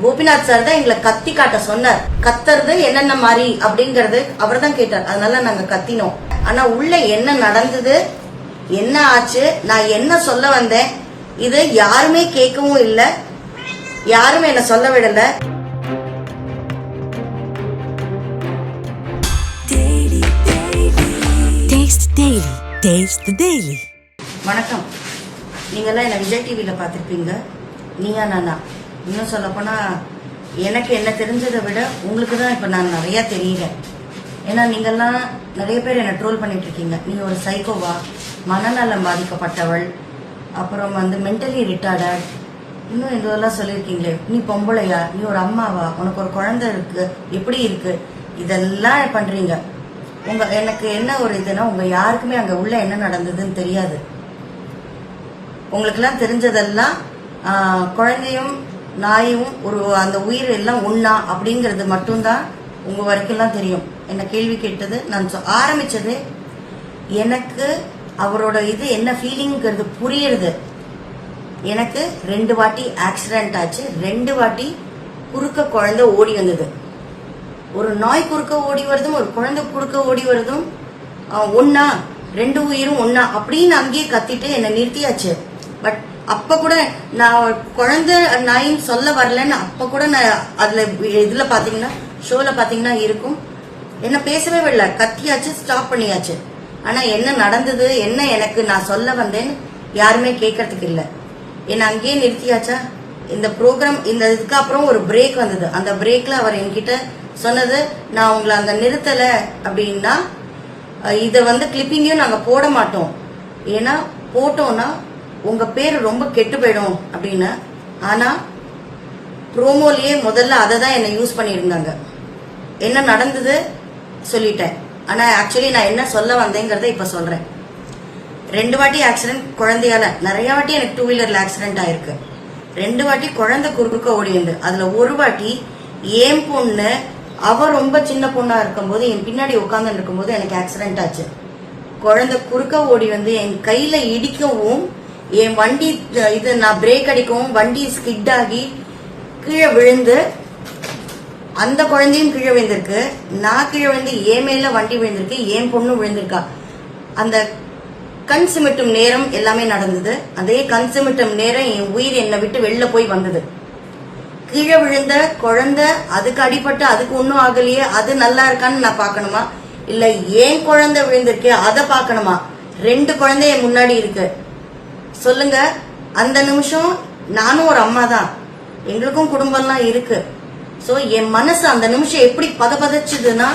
Gopinath sir தான் எங்களை கத்தி காட்ட சொன்னார். கத்துறது என்னென்ன மாதிரி அப்படிங்கறது அவர் தான் கேட்டார். அதனால நாங்க கத்தினோம். ஆனா உள்ள என்ன நடந்தது, என்ன ஆச்சு, நான் என்ன சொல்ல வந்தேன், இது யாருமே கேட்கவும் இல்லை, யாரும் என்ன சொல்ல விடல. வணக்கம். நீங்கெல்லாம் என்ன விஜய் டிவியில பார்த்துருப்பீங்க. நீயா நானா, இன்னும் சொல்லப்போனா எனக்கு என்ன தெரிஞ்சதை விட உங்களுக்கு தான் இப்போ நான் நிறைய தெரியறேன். ஏன்னா நீங்கெல்லாம் நிறைய பேர் என்ன ட்ரோல் பண்ணிட்டு இருக்கீங்க. நீ ஒரு சைக்கோவா, மனநலம் பாதிக்கப்பட்டவள், அப்புறம் மென்டலி ரிட்டார்டட், இன்னும் இதெல்லாம் சொல்லியிருக்கீங்களே, நீ பொம்பளையா, நீ ஒரு அம்மாவா, உனக்கு ஒரு குழந்தை இருக்கு, எப்படி இருக்கு, இதெல்லாம் பண்றீங்க. எனக்கு என்ன ஒரு இதுனா, உங்க யாருக்குமே அங்க உள்ள என்ன நடந்ததுன்னு தெரியாது. உங்களுக்கெல்லாம் தெரிஞ்சதெல்லாம் குழந்தையும் நாயும் ஒரு அந்த உயிர் எல்லாம் ஒன்னா அப்படிங்கிறது மட்டும்தான் உங்க வரைக்கும் எல்லாம் தெரியும். என்ன கேள்வி கேட்டது நான் ஆரம்பிச்சது, எனக்கு அவரோட இது என்ன ஃபீலிங்கிறது புரியுறது. எனக்கு 2 வாட்டி ஆக்சிடென்ட் ஆச்சு, 2 வாட்டி குறுக்க குழந்தை ஓடி வந்தது. ஒரு நாய் குறுக்க ஓடி வருதும் ஒரு குழந்தை குறுக்க ஓடி வருதும் ஒன்னா, 2 உயிரும் ஒன்னா அப்படின்னு அங்கேயே கத்திட்டு என்னை நிறுத்தியாச்சு. பட் அப்ப கூட நான் குழந்தை நாயின்னு சொல்ல வரலன்னு அப்ப கூட நான் அதுல இதுல பாத்தீங்கன்னா ஷோல பாத்தீங்கன்னா இருக்கும், என்ன பேசவே விடல, கத்தியாச்சு, ஸ்டாப் பண்ணியாச்சு. ஆனா என்ன நடந்தது, என்ன எனக்கு நான் சொல்ல வந்தேன்னு யாருமே கேட்கறதுக்கு இல்லை. என்ன அங்கேயே நிறுத்தியாச்சா. இந்த ப்ரோக்ராம் இந்த இதுக்கு அப்புறம் ஒரு பிரேக் வந்தது. அந்த பிரேக்ல அவர் என்கிட்ட சொன்னது, நான் உங்களை அங்க நிறுத்தல அப்படின்னா இதை கிளிப்பிங்கையும் நாங்க போட மாட்டோம், ஏன்னா போட்டோம்னா உங்க பேர் ரொம்ப கெட்டு போயிடும் அப்படின்னு. ஆனா ப்ரோமோலயே முதல்ல அதை தான் என்ன யூஸ் பண்ணியிருந்தாங்க. என்ன நடந்தது சொல்லிட்டேன். ஆனா ஆக்சுவலி நான் என்ன சொல்ல வந்தேங்கிறத இப்ப சொல்றேன். 2 வாட்டி ஆக்சிடென்ட் குழந்தையால, நிறைய வாட்டி எனக்கு 2 வீலர்ல ஆக்சிடென்ட் ஆயிருக்கு. 2 வாட்டி குழந்தை குறுக்க ஓடிந்து. அதுல ஒரு வாட்டி என் பொண்ணு, அவ ரொம்ப சின்ன பொண்ணா இருக்கும்போது என் பின்னாடி உட்கார்ந்து இருக்கும்போது எனக்கு ஆக்சிடென்ட் ஆச்சு. குழந்தை குறுக்க ஓடி வந்து என் கையில இடிக்கவும், என் வண்டி இது நான் பிரேக் அடிக்கவும் வண்டி ஸ்கிட் ஆகி கீழே விழுந்து, அந்த குழந்தையும் கீழே விழுந்திருக்கு, நான் கீழே விழுந்து என் மேல வண்டி விழுந்திருக்கு, என் பொண்ணு விழுந்திருக்கா. அந்த கண் சிமிட்டும் நேரம் எல்லாமே நடந்தது. அதே கண் சிமிட்டும் நேரம் என் உயிர் என்னை விட்டு வெளில போய் வந்தது. கீழே விழுந்த குழந்தை அதுக்கு அடிபட்டு அதுக்கு ஒன்னும் ஆகலையே, அது நல்லா இருக்கான்னு நான் பாக்கணுமா, இல்ல ஏன் குழந்தை விழுந்திருக்கு அதை பாக்கணுமா? 2 குழந்தை என் முன்னாடி இருக்கு. சொல்லுங்க. அந்த நிமிஷம் நானும் ஒரு அம்மா தான், எங்களுக்கும் குடும்பம்லாம் இருக்கு. சோ என் மனசு அந்த நிமிஷம் எப்படி பதச்சுதுன்னா,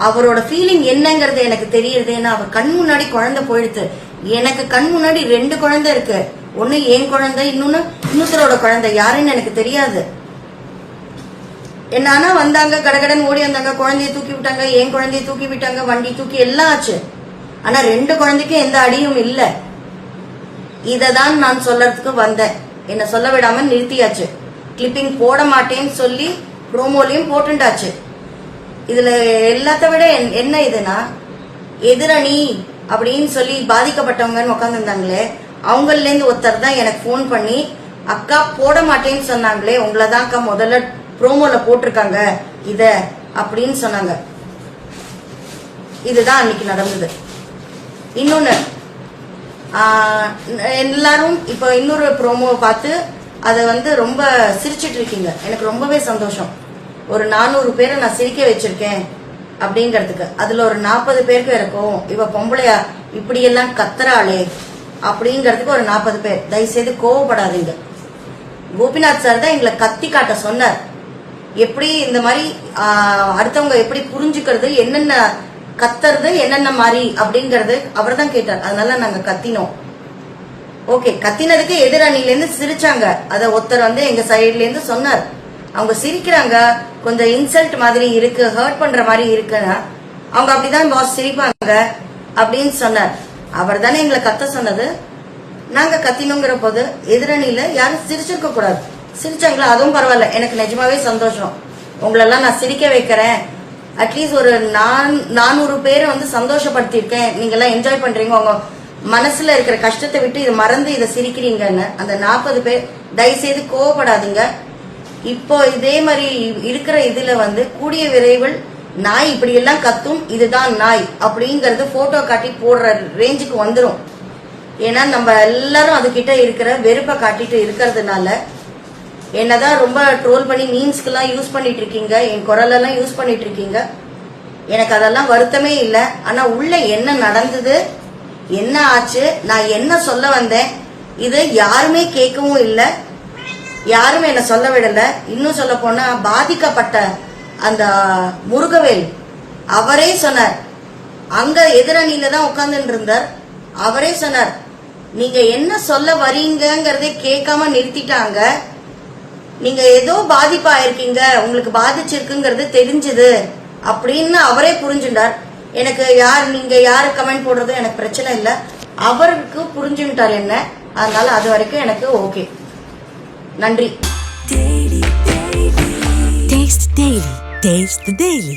அவரோட ஃபீலிங் என்னங்கிறது எனக்கு தெரியுது. ஏன்னா அவர் கண் முன்னாடி குழந்தை போயிடுது, எனக்கு கண் முன்னாடி 2 குழந்தை இருக்கு. ஒண்ணு என் குழந்தை, இன்னொருத்தரோட குழந்தை, யாருன்னு எனக்கு தெரியாது. என்ன வந்தாங்க, கடகடன் ஓடி வந்தாங்க, குழந்தைய தூக்கி விட்டாங்க, என் குழந்தைய தூக்கி விட்டாங்க, வண்டி தூக்கி எல்லாம் ஆச்சு. ஆனா 2 குழந்தைக்கும் எந்த அடியும் இல்ல. இததான் நான் சொல்லறதுக்கு வந்தேன். என்ன சொல்ல விடாம நிறுத்தியாச்சு. கிளிப்பிங் போட மாட்டேன்னு சொல்லி ப்ரோமோலையும் போட்டுண்டாச்சு. இதுல எல்லாத்த விட என்ன இதுனா, எதிரணி அப்படின்னு சொல்லி பாதிக்கப்பட்டவங்கன்னு உட்கார்ந்து இருந்தாங்களே, அவங்கள இருந்து ஒருத்தர் தான் எனக்கு போன் பண்ணி, அக்கா போட மாட்டேன்னு சொன்னாங்களே, உங்களதான் அக்கா முதல்ல ப்ரோமோல போட்டிருக்காங்க இத அப்படின்னு சொன்னாங்க. இதுதான் அன்னைக்கு நடந்தது. இன்னொன்னு, எல்லாரும் இப்ப இன்னொரு ப்ரோமோ பார்த்து அதை ரொம்ப சிரிச்சிட்டு இருக்கீங்க. எனக்கு ரொம்பவே சந்தோஷம். ஒரு 400 பேரை நான் சிரிக்க வச்சிருக்கேன் அப்படிங்கறதுக்கு. அதுல ஒரு 40 பேருக்கு இருக்கும், இவ பொம்பளையா இப்படி எல்லாம் கத்துறாளே அப்படிங்கறதுக்கு ஒரு 40 பேர். தயவுசெய்து கோவப்படாதீங்க. கோபிநாத் சார் தான் எங்களை கத்தி காட்ட சொன்னார். எப்படி இந்த மாதிரி அடுத்தவங்க எப்படி புரிஞ்சுக்கிறது, என்னென்ன கத்துறது, என்னென்ன மாதிரி அப்படிங்கறது அவர் தான் கேட்டார். அதனால நாங்க கத்தினோம். ஓகே, கத்தினதுக்கு எதிரணில இருந்து சிரிச்சாங்க. அத ஒருத்தர் எங்க சைட்ல இருந்து சொன்னார், அவங்க சிரிக்கிறாங்க, கொஞ்சம் இன்சல்ட் மாதிரி இருக்கு, ஹர்ட் பண்ற மாதிரி இருக்குன்னா அவங்க அப்படிதான் பாஸ் சிரிப்பாங்க அப்படின்னு சொன்னார். அவர் தானே எங்களை கத்த சொன்னது. நாங்க கத்தினோங்கிற போது எதிரணியில யாரும் சிரிச்சிருக்க கூடாது. சிரிச்சாங்களா, அதுவும் பரவாயில்ல, எனக்கு நிஜமாவே சந்தோஷம். உங்களெல்லாம் நான் சிரிக்க வைக்கிறேன். அட்லீஸ்ட் ஒரு 400 பேரை சந்தோஷப்படுத்திருக்கேன். நீங்க எல்லாம் என்ஜாய் பண்றீங்க, உங்க மனசுல இருக்கிற கஷ்டத்தை விட்டு இதை மறந்து இதை சிரிக்கிறீங்கன்னு. அந்த 40 பேர் தயவுசெய்து கோவப்படாதீங்க. இப்போ இதே மாதிரி இருக்கிற இதுல கூடிய விரைவில் நாய் இப்படி எல்லாம் கத்தும், இதுதான் நாய் அப்படிங்கறது போட்டோ காட்டி போடுற ரேஞ்சுக்கு வந்துடும். ஏன்னா நம்ம எல்லாரும் அதுகிட்ட இருக்கிற வெறுப்பை காட்டிட்டு இருக்கிறதுனால என்னதான் ரொம்ப ட்ரோல் பண்ணி மீம்ஸ்க்கெல்லாம் யூஸ் பண்ணிட்டு இருக்கீங்க, என் குரலெல்லாம் யூஸ் பண்ணிட்டு இருக்கீங்க. எனக்கு அதெல்லாம் வருத்தமே இல்லை. ஆனா உள்ள என்ன நடந்தது, என்ன ஆச்சு, நான் என்ன சொல்ல வந்தேன், இது யாருமே கேட்கவும் இல்லை, யாருமே என்ன சொல்ல விடல. இன்னும் சொல்ல போனா பாதிக்கப்பட்ட அந்த முருகவேல் அவரே சொன்னார், அங்க எதிரணியில தான் உட்கார்ந்துட்டு இருந்தார். அவரே சொன்னார், நீங்க என்ன சொல்ல வரீங்கறதே கேட்காம நிறுத்திட்டாங்க, நீங்க ஏதோ பாதிப்பா இருக்கீங்க, உங்களுக்கு பாதிச்சிருக்குங்கிறது தெரிஞ்சது அப்படின்னு அவரே புரிஞ்சுட்டார். எனக்கு நீங்க யாரு கமெண்ட் போடுறதும் எனக்கு பிரச்சனை இல்லை, அவருக்கு புரிஞ்சுட்டார் என்ன. அதனால அது வரைக்கும் எனக்கு ஓகே. நன்றி. Taste Daily. Taste the Daily.